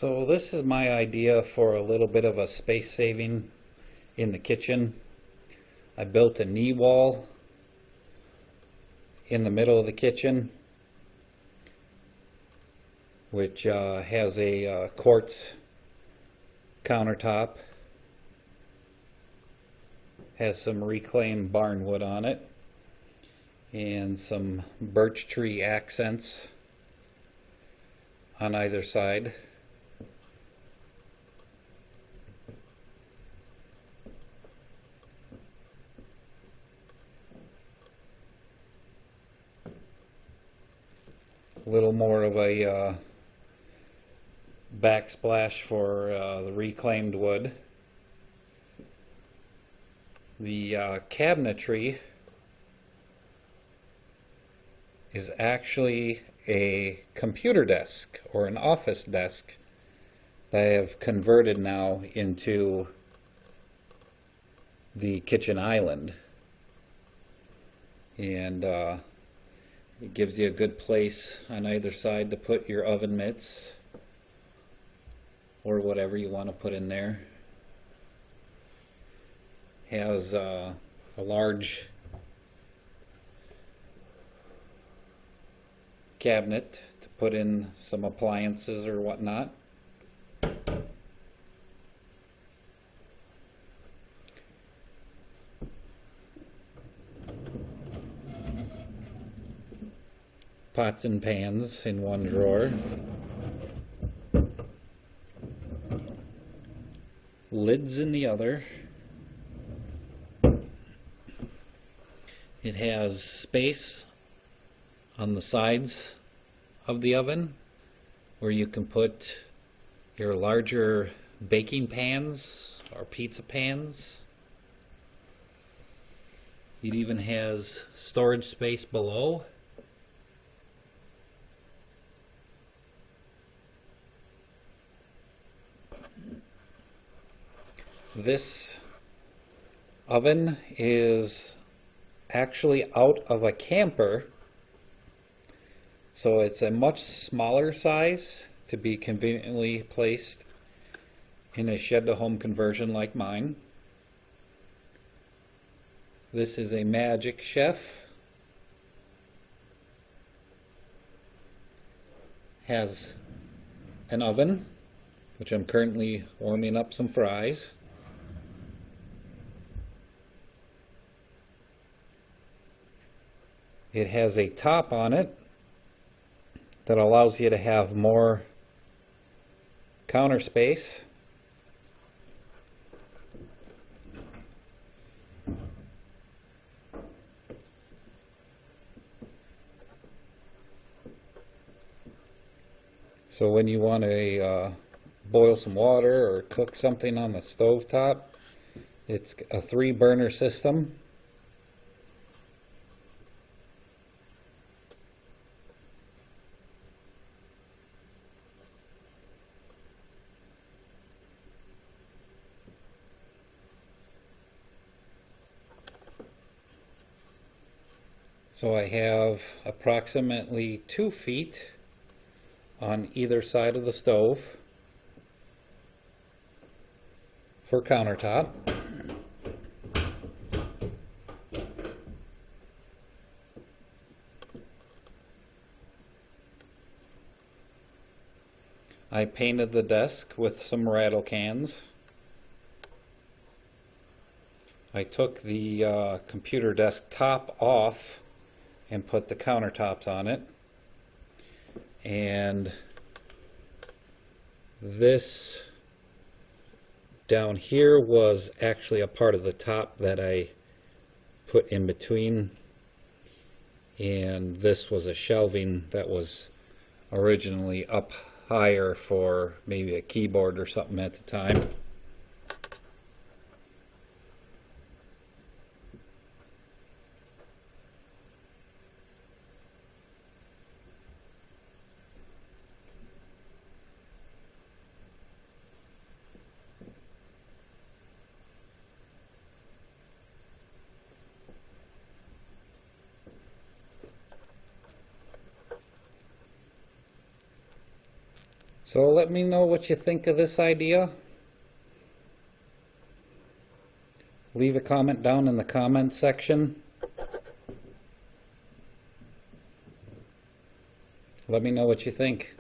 So this is my idea for a little bit of a space saving in the kitchen. I built a knee wall in the middle of the kitchen, which has a quartz countertop, has some reclaimed barnwood on it, and some birch tree accents on either side. A little more of a backsplash for the reclaimed wood. The cabinetry is actually a computer desk or an office desk that I have converted now into the kitchen island. And it gives you a good place on either side to put your oven mitts or whatever you want to put in there. Has a large cabinet to put in some appliances or whatnot. Pots and pans in one drawer. Lids in the other. It has space on the sides of the oven where you can put your larger baking pans or pizza pans. It even has storage space below. This oven is actually out of a camper, so it's a much smaller size to be conveniently placed in a shed to home conversion like mine. This is a Magic Chef. Has an oven, which I'm currently warming up some fries. It has a top on it that allows you to have more counter space. So when you want to boil some water or cook something on the stovetop, it's a 3-burner system. So I have approximately 2 feet on either side of the stove for countertop. I painted the desk with some rattle cans. I took the computer desk top off and put the countertops on it. And this down here was actually a part of the top that I put in between, and this was a shelving that was originally up higher for maybe a keyboard or something at the time. So let me know what you think of this idea. Leave a comment down in the comment section. Let me know what you think.